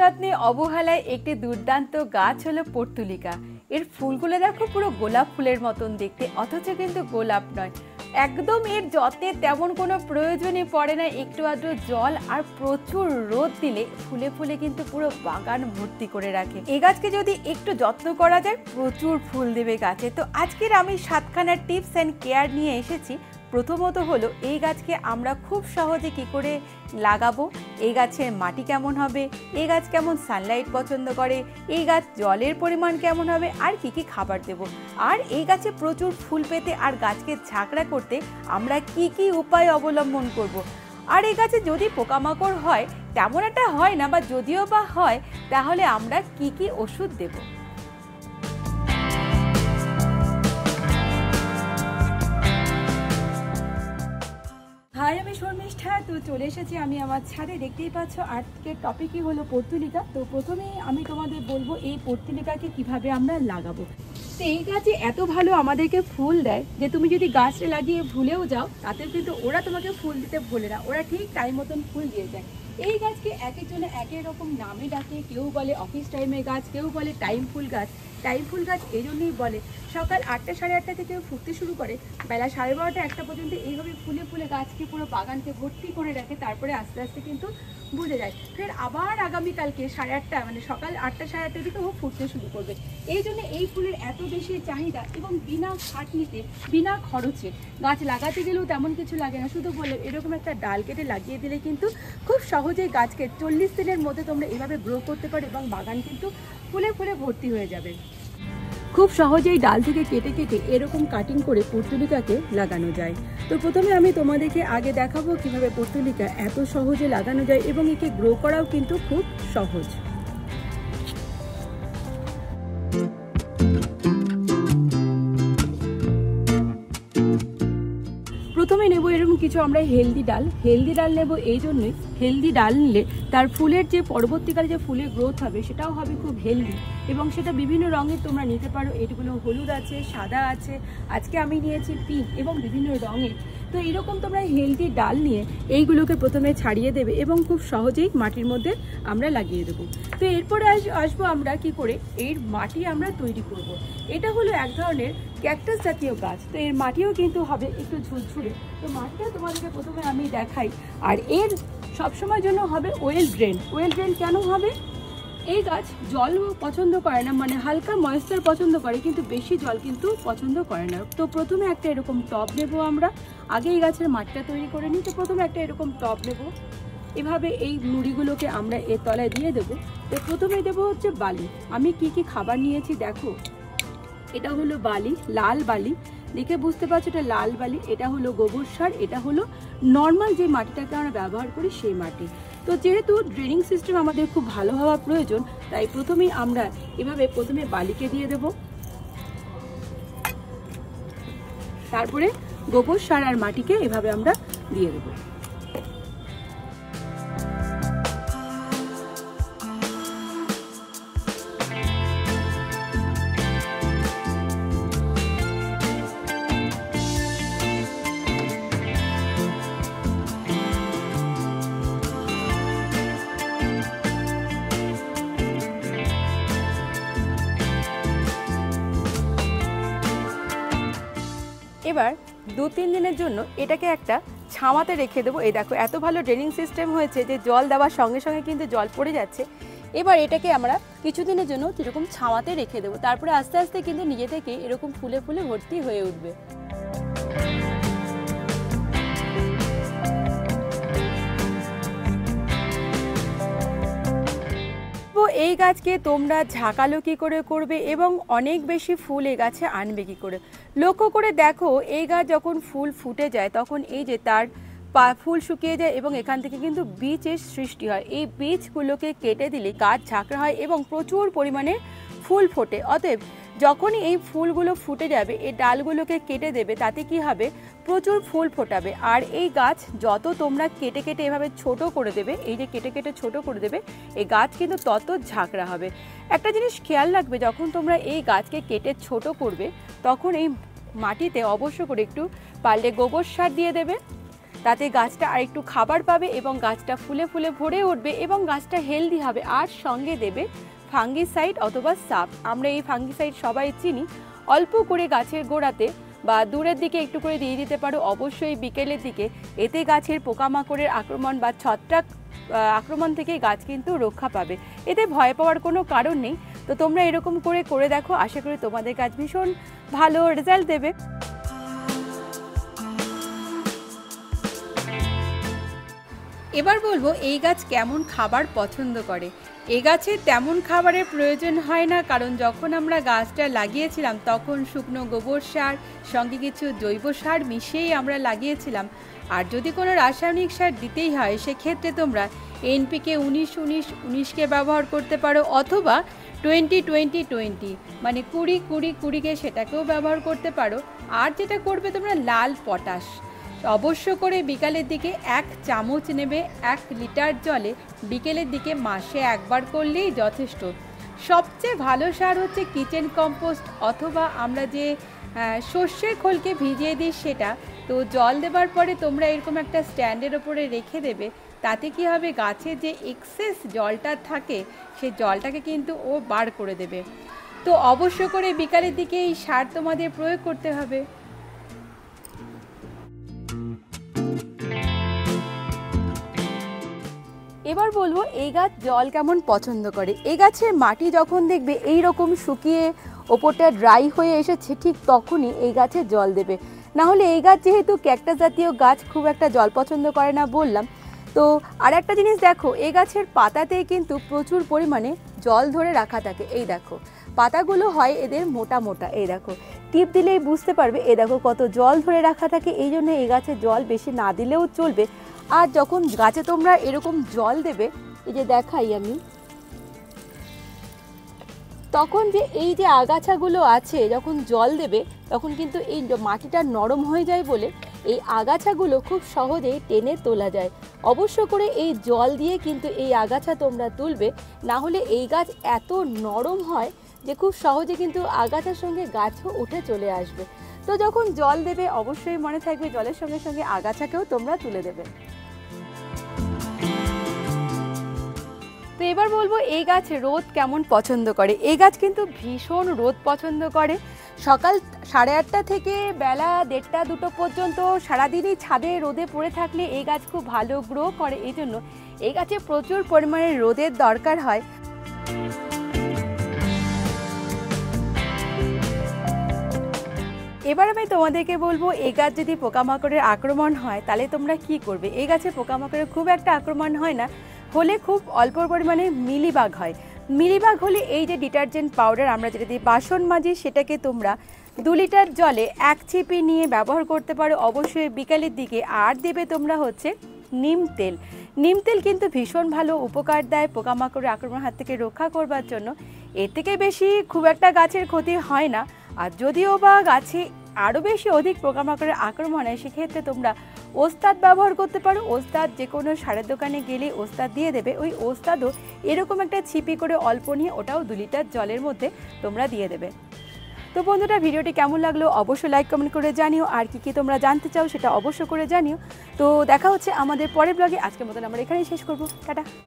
অযত্নে অবহেলায় একটি দুর্দান্ত গাছ হলো পর্তুলিকা। এর ফুলগুলো দেখো পুরো গোলাপ ফুলের মতন দেখতে, অথচ কিন্তু গোলাপ নয়। একদম এর যত্নের তেমন কোনো প্রয়োজনই পড়ে না, একটু আধটু জল আর প্রচুর রোদ দিলে ফুলে ফুলে কিন্তু পুরো বাগান ভর্তি করে রাখে। এই গাছকে যদি একটু যত্ন করা যায় প্রচুর ফুল দেবে গাছে। তো আজকের আমি 7খানা টিপস অ্যান্ড কেয়ার নিয়ে এসেছি। প্রথমত হলো এই গাছকে আমরা খুব সহজে কি করে লাগাবো, এই গাছের মাটি কেমন হবে, এই গাছ কেমন সানলাইট পছন্দ করে, এই গাছ জলের পরিমাণ কেমন হবে, আর কি কি খাবার দেব, আর এই গাছে প্রচুর ফুল পেতে আর গাছকে ঝাঁকড়া করতে আমরা কি কি উপায় অবলম্বন করব। আর এই গাছে যদি পোকামাকড় হয়, তেমন একটা হয় না, বা যদিও বা হয় তাহলে আমরা কি কি ওষুধ দেব। হাই, আমি শর্মিষ্ঠা। তো চলে এসেছি আমি আমার ছাদে, দেখতেই পাচ্ছ। আজকের টপিকই হলো পর্তুলিকা। তো প্রথমেই আমি তোমাদের বলবো এই পর্তুলিকাকে কিভাবে আমরা লাগাবো। তো এই গাছে এত ভালো আমাদেরকে ফুল দেয় যে তুমি যদি গাছটা লাগিয়ে ভুলেও যাও তাতেও কিন্তু ওরা তোমাকে ফুল দিতে ভোলে না, ওরা ঠিক টাইম মতন ফুল দিয়ে যায়। এই গাছকে এক একজনে এক এক রকম নামে ডাকে, কেউ বলে অফিস টাইমের গাছ, কেউ বলে টাইম ফুল গাছ। টাইম ফুল গাছ এই জন্যই বলে সকাল 8টা সাড়ে 8টা থেকে ফুটতে শুরু করে, বেলা 12:30 1টা পর্যন্ত এইভাবে ফুলে ফুলে গাছকে পুরো বাগানকে ভর্তি করে রাখে। তারপরে আস্তে আস্তে কিন্তু বুঝে যায়, ফের আবার আগামীকালকে 8:30 মানে সকাল 8টা সাড়ে 8টার দিকে ও ফুটতে শুরু করবে। এই জন্য এই ফুলের এত বেশি চাহিদা, এবং বিনা খাটনিতে বিনা খরচে। গাছ লাগাতে গেলেও তেমন কিছু লাগে না, শুধু বলে এরকম একটা ডাল কেটে লাগিয়ে দিলে কিন্তু খুব সহজেই গাছকে 40 দিনের মধ্যে তোমরা এভাবে গ্রো করতে পারো, এবং বাগান কিন্তু ফুলে ফুলে ভর্তি হয়ে যাবে। খুব সহজেই ডাল থেকে কেটে কেটে এরকম কাটিং করে পর্তুলিকাকে লাগানো যায়। তো প্রথমে আমি তোমাদেরকে আগে দেখাবো কিভাবে পর্তুলিকা এত সহজে লাগানো যায়, এবং একে গ্রো করাও কিন্তু খুব সহজ। প্রথমে নেব এরকম কিছু আমরা হেলদি ডাল নেব। এই জন্যই হেলদি ডাল নিলে তার ফুলের যে পরবর্তীকালে যে ফুলের গ্রোথ হবে সেটাও হবে খুব হেলদি, এবং সেটা বিভিন্ন রঙের তোমরা নিতে পারো। এগুলো হলুদ আছে, সাদা আছে, আজকে আমি নিয়েছি পিঙ্ক, এবং বিভিন্ন রঙের। তো এরকম তোমরা হেলদি ডাল নিয়ে এইগুলোকে প্রথমে ছাড়িয়ে দেবে, এবং খুব সহজেই মাটির মধ্যে আমরা লাগিয়ে দেবো। তো এরপরে আসবো আমরা কি করে এর মাটি আমরা তৈরি করব। এটা হলো এক ধরনের ক্যাকটাস জাতীয় গাছ। তো এর মাটিও কিন্তু হবে একটু ঝুরঝুরে। তো মাটিটা তোমাদেরকে প্রথমে আমি দেখাই। আর এর সবসময় জন্য হবে ওয়েল ড্রেন। কেন হবে? এই গাছ জল পছন্দ করে না, মানে হালকা ময়েশ্চার পছন্দ করে, কিন্তু বেশি জল কিন্তু পছন্দ করে না। তো প্রথমে একটা এরকম টব নেব আমরা, আগে এই গাছের মাটিটা তৈরি করে নিই। তো প্রথমে একটা এরকম টব নেব, এভাবে এই নুড়িগুলোকে আমরা এর তলায় দিয়ে দেবো। তো প্রথমে দেবো হচ্ছে বালি। আমি কি কি খাবার নিয়েছি দেখো, এটা হলো বালি, লাল বালি, দেখে বুঝতে পারছো এটা লাল বালি। এটা হলো গোবর সার, এটা হলো নর্মাল যে মাটিটাকে আমরা ব্যবহার করি সেই মাটি। তো যেহেতু ড্রেনিং সিস্টেম আমাদের খুব ভালো হওয়া প্রয়োজন, তাই প্রথমেই আমরা এভাবে প্রথমে বালিকে দিয়ে দেব, তারপরে গোবর সার আর মাটিকে এভাবে আমরা দিয়ে দেবো। এবার 2-3 দিনের জন্য এটাকে একটা ছাওয়াতে রেখে দেবো। এই দেখো এত ভালো ড্রেনিং সিস্টেম হয়েছে যে জল দেওয়ার সঙ্গে সঙ্গে কিন্তু জল পড়ে যাচ্ছে। এবার এটাকে আমরা কিছুদিনের জন্য এরকম ছাওয়াতে রেখে দেবো, তারপরে আস্তে আস্তে কিন্তু নিজে থেকে এরকম ফুলে ফুলে ভর্তি হয়ে উঠবে। এই গাছকে তোমরা ঝাঁকালো কি করে করবে, এবং অনেক বেশি ফুল এই গাছে আনবে কি করে। লক্ষ্য করে দেখো, এই গাছ যখন ফুল ফুটে যায় তখন এই যে তার ফুল শুকিয়ে যায়, এবং এখান থেকে কিন্তু বীজের সৃষ্টি হয়। এই বীজগুলোকে কেটে দিলে গাছ ঝাঁকড়া হয় এবং প্রচুর পরিমাণে ফুল ফোটে। অতএব যখনই এই ফুলগুলো ফুটে যাবে, এই ডালগুলোকে কেটে দেবে, তাতে কি হবে, প্রচুর ফুল ফোটাবে। আর এই গাছ যত তোমরা কেটে কেটে এভাবে ছোট করে দেবে, এই যে কেটে কেটে ছোট করে দেবে, এই গাছ কিন্তু তত ঝাঁকড়া হবে। একটা জিনিস খেয়াল রাখবে, যখন তোমরা এই গাছকে কেটে ছোট করবে তখন এই মাটিতে অবশ্য করে একটু পারলে গোবর সার দিয়ে দেবে। তাতে গাছটা আরেকটু খাবার পাবে এবং গাছটা ফুলে ফুলে ভরে উঠবে এবং গাছটা হেলদি হবে। আর সঙ্গে দেবে ফাঙ্গিসাইড অথবা সাপ। আমরা এই ফাঙ্গিসাইড সবাই চিনি, অল্প করে গাছের গোড়াতে বা দূরের দিকে একটু করে দিয়ে দিতে পারো, অবশ্যই বিকেলের দিকে। এতে গাছের পোকামাকড়ের আক্রমণ বা ছত্রাক আক্রমণ থেকে গাছ কিন্তু রক্ষা পাবে, এতে ভয় পাওয়ার কোনো কারণ নেই। তো তোমরা এরকম করে দেখো, আশা করি তোমাদের গাছ ভীষণ ভালো রেজাল্ট দেবে। এবার বলবো এই গাছ কেমন খাবার পছন্দ করে। এই গাছে তেমন খাবারের প্রয়োজন হয় না, কারণ যখন আমরা গাছটা লাগিয়েছিলাম তখন শুকনো গোবর সার সঙ্গে কিছু জৈব সার মিশিয়েই আমরা লাগিয়েছিলাম। আর যদি কোনো রাসায়নিক সার দিতেই হয় সেক্ষেত্রে তোমরা NPK 19-19-19কে ব্যবহার করতে পারো, অথবা 20-20-20 মানে 20-20-20কে সেটাকেও ব্যবহার করতে পারো। আর যেটা করবে তোমরা লাল পটাশ অবশ্য করে বিকালের দিকে 1 চামচ নেবে 1 লিটার জলে, বিকেলের দিকে মাসে একবার করলেই যথেষ্ট। সবচেয়ে ভালো সার হচ্ছে কিচেন কম্পোস্ট অথবা আমরা যে সর্ষের খোলকে ভিজিয়ে দিই সেটা। তো জল দেবার পরে তোমরা এরকম একটা স্ট্যান্ডের ওপরে রেখে দেবে, তাতে কি হবে গাছে যে এক্সেস জলটা থাকে সেই জলটাকে কিন্তু ও বার করে দেবে। তো অবশ্য করে বিকালের দিকে এই সার তোমাদের প্রয়োগ করতে হবে। এবার বলবো এই গাছ জল কেমন পছন্দ করে। এই গাছের মাটি যখন দেখবে এই রকম শুকিয়ে ওপরটা ড্রাই হয়ে এসেছে, ঠিক তখনই এই গাছে জল দেবে। না হলে এই গাছ যেহেতু ক্যাকটাস জাতীয় গাছ, খুব একটা জল পছন্দ করে না বললাম। তো আর একটা জিনিস দেখো, এই গাছের পাতাতেই কিন্তু প্রচুর পরিমাণে জল ধরে রাখা থাকে। এই দেখো পাতাগুলো হয় এদের মোটা মোটা, এই দেখো টিপ দিলেই বুঝতে পারবে। এই দেখো কত জল ধরে রাখা থাকে, এই জন্য এই গাছে জল বেশি না দিলেও চলবে। আর যখন গাছে তোমরা এরকম জল দেবে, এই যে দেখাই আমি, তখন যে এই যে আগাছাগুলো আছে যখন জল দেবে তখন কিন্তু এই মাটিটা নরম হয়ে যায় বলে এই আগাছাগুলো খুব সহজেই টেনে তোলা যায়। অবশ্য করে এই জল দিয়ে কিন্তু এই আগাছা তোমরা তুলবে, না হলে এই গাছ এত নরম হয় যে খুব সহজে কিন্তু আগাছার সঙ্গে গাছও উঠে চলে আসবে। তো যখন জল দেবে অবশ্যই মনে থাকবে জলের সঙ্গে সঙ্গে আগাছাকেও তোমরা তুলে দেবে। তো এবার বলবো এই গাছ রোদ কেমন পছন্দ করে। এই গাছ কিন্তু ভীষণ রোদ পছন্দ করে। সকাল 8:30 থেকে বেলা 1:30-2 পর্যন্ত সারাদিনই ছাদে রোদে পড়ে থাকলে এই গাছ খুব ভালো গ্রো করে। এই জন্য এই গাছে প্রচুর পরিমাণে রোদের দরকার হয়। এবার আমি তোমাদেরকে বলবো এই গাছ যদি পোকামাকড়ের আক্রমণ হয় তাহলে তোমরা কি করবে। এই গাছে পোকামাকড়ের খুব একটা আক্রমণ হয় না, হলে খুব অল্প পরিমাণে মিলিবাগ হয়। মিলিবাগ হলে এই যে ডিটারজেন্ট পাউডার আমরা যেটা দিয়ে বাসন মাজি সেটাকে তোমরা 2 লিটার জলে 1 ছিপি নিয়ে ব্যবহার করতে পারো, অবশ্যই বিকালের দিকে। আর দেবে তোমরা হচ্ছে নিম তেল। নিম তেল কিন্তু ভীষণ ভালো উপকার দেয় পোকামাকড়ের আক্রমণ হাত থেকে রক্ষা করবার জন্য। এর থেকে বেশি খুব একটা গাছের ক্ষতি হয় না। আর যদিও বা গাছে আরও বেশি অধিক পোকামাকড়ের আক্রমণ হয় সেক্ষেত্রে তোমরা ওস্তাদ ব্যবহার করতে পারো। ওস্তাদ যে কোনো সারের দোকানে গেলে ওস্তাদ দিয়ে দেবে, ওই ওস্তাদও এরকম একটা ছিপি করে অল্প নিয়ে ওটাও 2 লিটার জলের মধ্যে তোমরা দিয়ে দেবে। তো বন্ধুরা ভিডিওটি কেমন লাগলো অবশ্যই লাইক কমেন্ট করে জানিও, আর কি তোমরা জানতে চাও সেটা অবশ্য করে জানিও। তো দেখা হচ্ছে আমাদের পরের ব্লগে। আজকের মতন আমরা এখানেই শেষ করবো, টাটা।